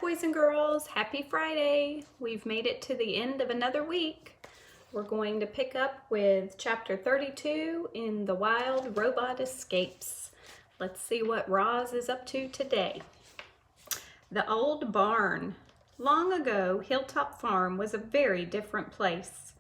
boys and girls, happy Friday. We've made it to the end of another week. We're going to pick up with chapter 32 in The Wild Robot Escapes. Let's see what Roz is up to today. The Old Barn. Long ago, Hilltop Farm was a very different place.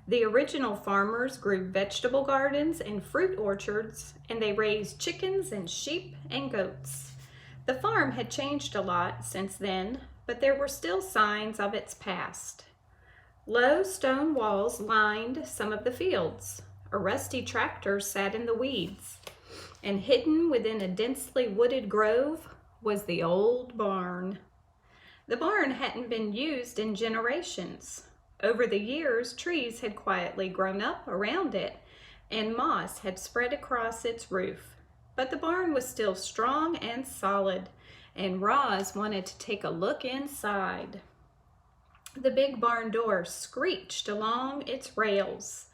The original farmers grew vegetable gardens and fruit orchards, and they raised chickens and sheep and goats. The farm had changed a lot since then, but there were still signs of its past. Low stone walls lined some of the fields. A rusty tractor sat in the weeds, and hidden within a densely wooded grove was the old barn. The barn hadn't been used in generations. Over the years, trees had quietly grown up around it, and moss had spread across its roof. But the barn was still strong and solid, and Roz wanted to take a look inside. The big barn door screeched along its rails.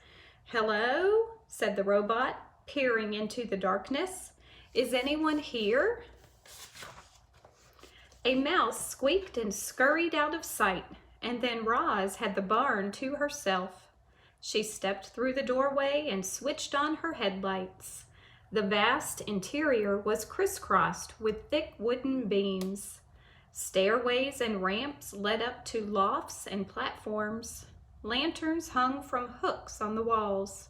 "Hello?" said the robot, peering into the darkness. "Is anyone here?" A mouse squeaked and scurried out of sight, and then Roz had the barn to herself. She stepped through the doorway and switched on her headlights. The vast interior was crisscrossed with thick wooden beams. Stairways and ramps led up to lofts and platforms. Lanterns hung from hooks on the walls.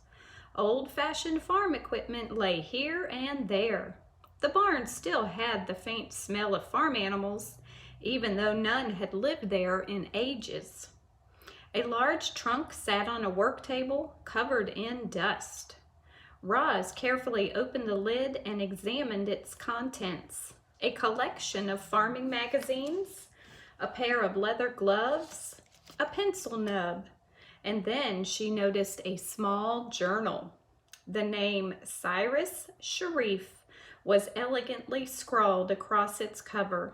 Old-fashioned farm equipment lay here and there. The barn still had the faint smell of farm animals, even though none had lived there in ages. A large trunk sat on a work table covered in dust. Roz carefully opened the lid and examined its contents. A collection of farming magazines, a pair of leather gloves, a pencil nub, and then she noticed a small journal. The name Cyrus Sharif was elegantly scrawled across its cover.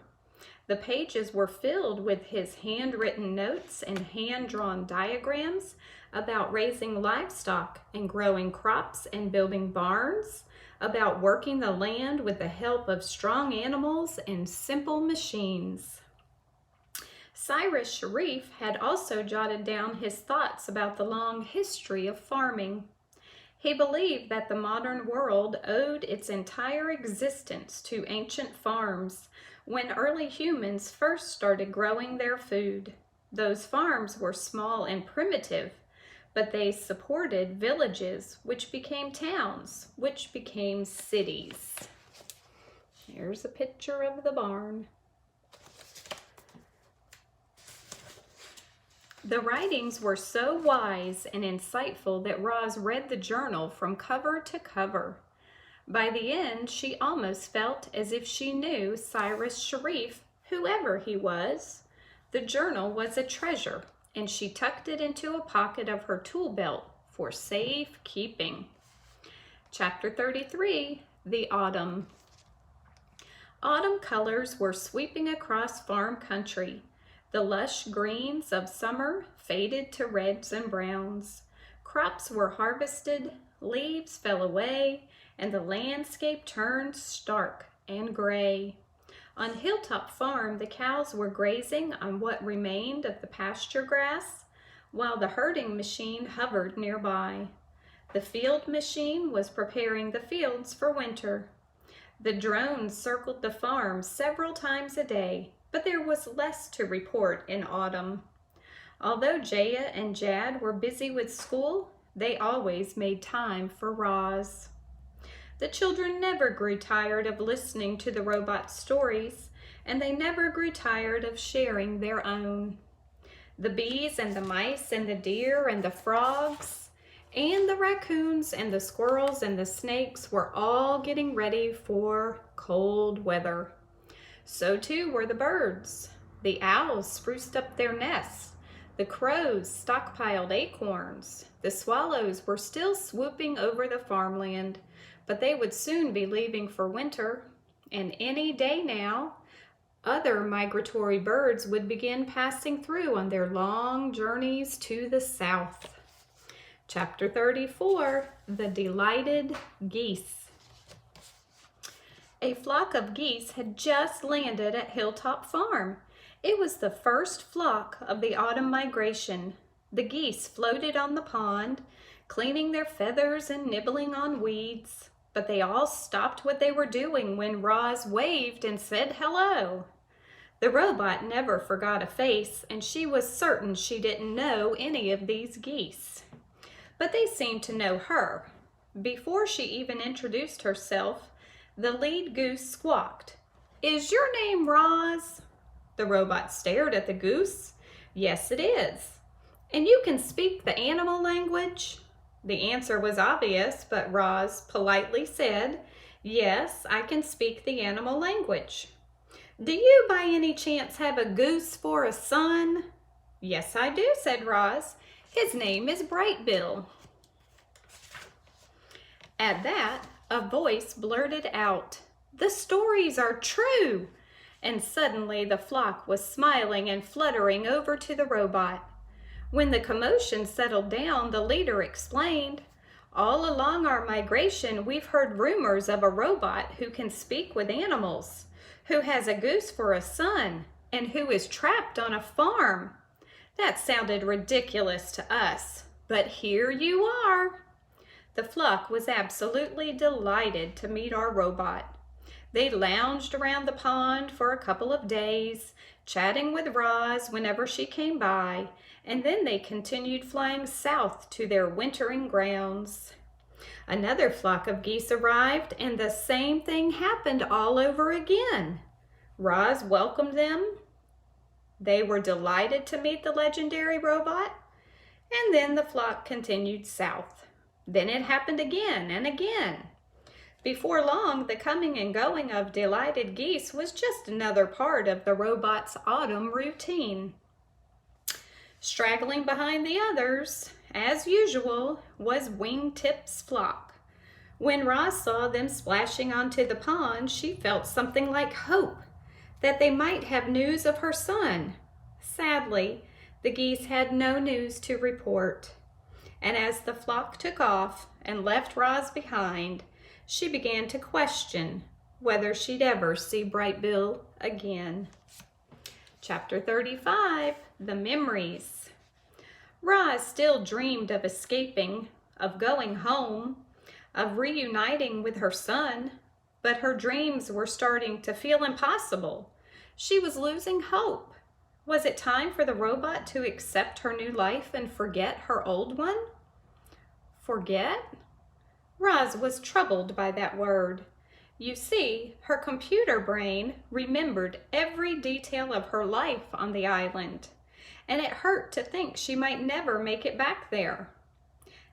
The pages were filled with his handwritten notes and hand-drawn diagrams about raising livestock and growing crops and building barns, about working the land with the help of strong animals and simple machines. Cyrus Sharif had also jotted down his thoughts about the long history of farming. He believed that the modern world owed its entire existence to ancient farms when early humans first started growing their food. Those farms were small and primitive, but they supported villages, which became towns, which became cities. Here's a picture of the barn. The writings were so wise and insightful that Roz read the journal from cover to cover. By the end, she almost felt as if she knew Cyrus Sharif, whoever he was. The journal was a treasure, and she tucked it into a pocket of her tool belt for safe keeping. Chapter 33, The Autumn. Autumn colors were sweeping across farm country. The lush greens of summer faded to reds and browns. Crops were harvested, leaves fell away, and the landscape turned stark and gray. On Hilltop Farm, the cows were grazing on what remained of the pasture grass, while the herding machine hovered nearby. The field machine was preparing the fields for winter. The drones circled the farm several times a day, but there was less to report in autumn. Although Jaya and Jad were busy with school, they always made time for Roz. The children never grew tired of listening to the robot's stories, and they never grew tired of sharing their own. The bees and the mice and the deer and the frogs and the raccoons and the squirrels and the snakes were all getting ready for cold weather. So too were the birds. The owls spruced up their nests. The crows stockpiled acorns. The swallows were still swooping over the farmland, but they would soon be leaving for winter, and any day now, other migratory birds would begin passing through on their long journeys to the south. Chapter 34, The Delighted Geese. A flock of geese had just landed at Hilltop Farm. It was the first flock of the autumn migration. The geese floated on the pond, cleaning their feathers and nibbling on weeds, but they all stopped what they were doing when Roz waved and said hello. The robot never forgot a face, and she was certain she didn't know any of these geese. But they seemed to know her. Before she even introduced herself, the lead goose squawked, "Is your name Roz?" The robot stared at the goose. "Yes, it is." "And you can speak the animal language?" The answer was obvious, but Roz politely said, "Yes, I can speak the animal language." "Do you by any chance have a goose for a son?" "Yes, I do," said Roz. "His name is Brightbill." At that, a voice blurted out, "The stories are true!" And suddenly the flock was smiling and fluttering over to the robot. When the commotion settled down, the leader explained, "All along our migration, we've heard rumors of a robot who can speak with animals, who has a goose for a son, and who is trapped on a farm." That sounded ridiculous to us, but here you are. The flock was absolutely delighted to meet our robot. They lounged around the pond for a couple of days, chatting with Roz whenever she came by, and then they continued flying south to their wintering grounds. Another flock of geese arrived, and the same thing happened all over again. Roz welcomed them. They were delighted to meet the legendary robot, and then the flock continued south. Then it happened again and again. Before long, the coming and going of delighted geese was just another part of the robot's autumn routine. Straggling behind the others, as usual, was Wingtip's flock. When Roz saw them splashing onto the pond, she felt something like hope that they might have news of her son. Sadly, the geese had no news to report. And as the flock took off and left Roz behind, she began to question whether she'd ever see Brightbill again. Chapter 35, The Memories. Roz still dreamed of escaping, of going home, of reuniting with her son, but her dreams were starting to feel impossible. She was losing hope. Was it time for the robot to accept her new life and forget her old one? Forget? Roz was troubled by that word. You see, her computer brain remembered every detail of her life on the island, and it hurt to think she might never make it back there.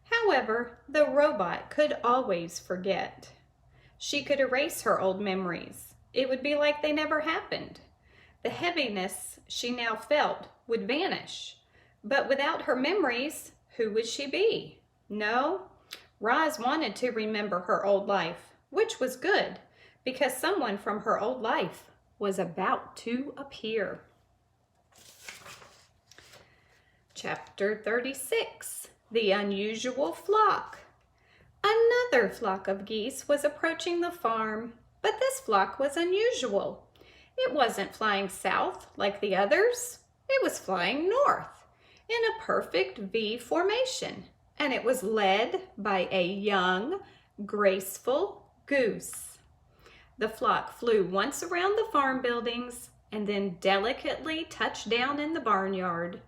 However, the robot could always forget. She could erase her old memories. It would be like they never happened. The heaviness she now felt would vanish. But without her memories, who would she be? No, Roz wanted to remember her old life, which was good, because someone from her old life was about to appear. Chapter 36, The Unusual Flock. Another flock of geese was approaching the farm, but this flock was unusual. It wasn't flying south like the others. It was flying north in a perfect V formation, and it was led by a young, graceful goose. The flock flew once around the farm buildings and then delicately touched down in the barnyard.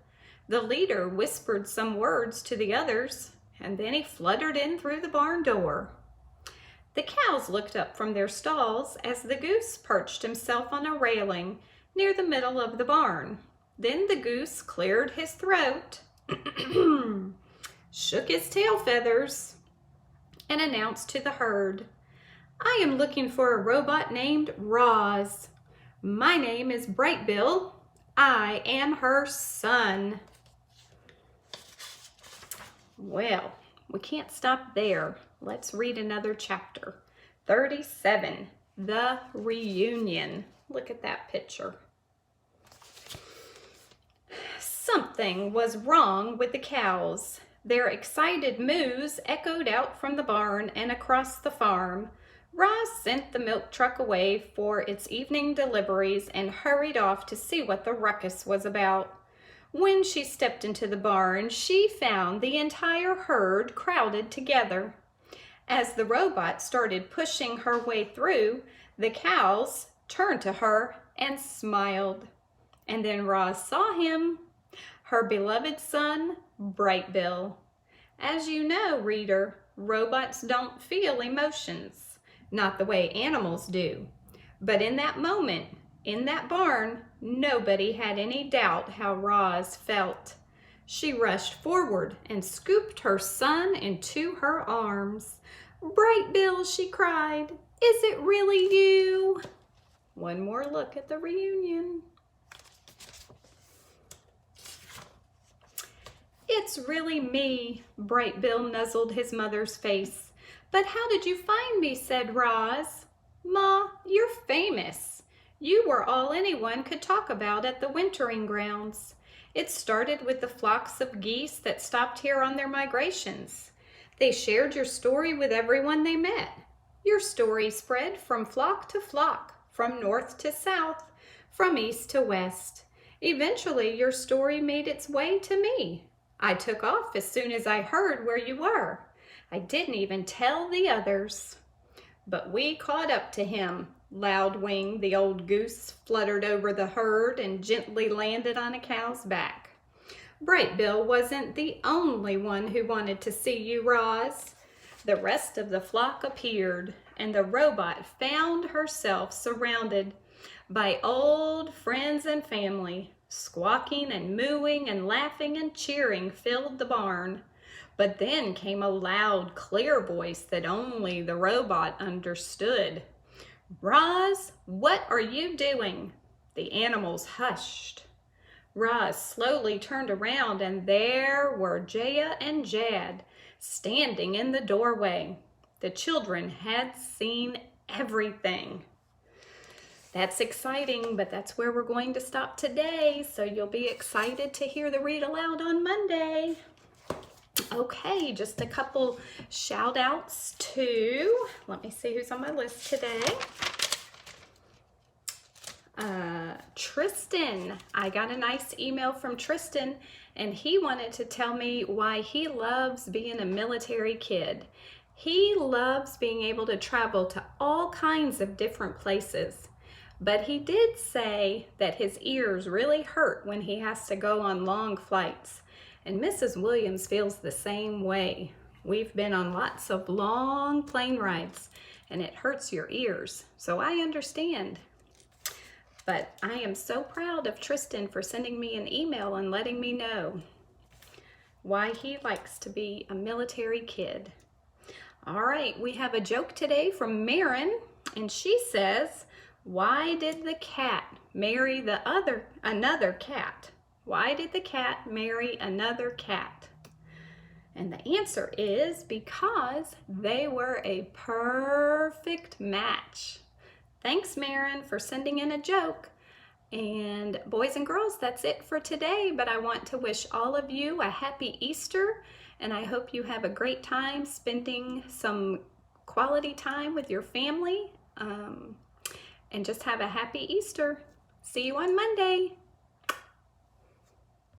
The leader whispered some words to the others, and then he fluttered in through the barn door. The cows looked up from their stalls as the goose perched himself on a railing near the middle of the barn. Then the goose cleared his throat, shook his tail feathers, and announced to the herd, "I am looking for a robot named Roz. My name is Brightbill. I am her son." Well, we can't stop there. Let's read another chapter. 37, The Reunion. Look at that picture. Something was wrong with the cows. Their excited moos echoed out from the barn and across the farm. Roz sent the milk truck away for its evening deliveries and hurried off to see what the ruckus was about. When she stepped into the barn, she found the entire herd crowded together. As the robot started pushing her way through, the cows turned to her and smiled. And then Roz saw him, her beloved son, Brightbill. As you know, reader, robots don't feel emotions, not the way animals do. But in that moment, in that barn, nobody had any doubt how Roz felt. She rushed forward and scooped her son into her arms. "Brightbill," she cried, "is it really you?" One more look at the reunion. "It's really me," Brightbill nuzzled his mother's face. "But how did you find me?" said Roz. "Ma, you're famous. You were all anyone could talk about at the wintering grounds. It started with the flocks of geese that stopped here on their migrations. They shared your story with everyone they met. Your story spread from flock to flock, from north to south, from east to west. Eventually, your story made its way to me. I took off as soon as I heard where you were. I didn't even tell the others." But we caught up to him. Loudwing, the old goose, fluttered over the herd and gently landed on a cow's back. "Brightbill wasn't the only one who wanted to see you, Roz. The rest of the flock appeared, and the robot found herself surrounded by old friends and family. Squawking and mooing and laughing and cheering filled the barn. But then came a loud, clear voice that only the robot understood. "Roz, what are you doing?" The animals hushed. Roz slowly turned around, and there were Jaya and Jad standing in the doorway. The children had seen everything. That's exciting, but that's where we're going to stop today, so you'll be excited to hear the read aloud on Monday. Okay, just a couple shout outs to, let me see who's on my list today. Tristan. I got a nice email from Tristan, and he wanted to tell me why he loves being a military kid. He loves being able to travel to all kinds of different places. But he did say that his ears really hurt when he has to go on long flights. And Mrs. Williams feels the same way. We've been on lots of long plane rides, and it hurts your ears. So I understand. But I am so proud of Tristan for sending me an email and letting me know why he likes to be a military kid. All right, we have a joke today from Marin, and she says, "Why did the cat marry another cat? Why did the cat marry another cat?" And the answer is because they were a perfect match. Thanks, Marin, for sending in a joke. And boys and girls, that's it for today, but I want to wish all of you a happy Easter, and I hope you have a great time spending some quality time with your family, and just have a happy Easter. See you on Monday.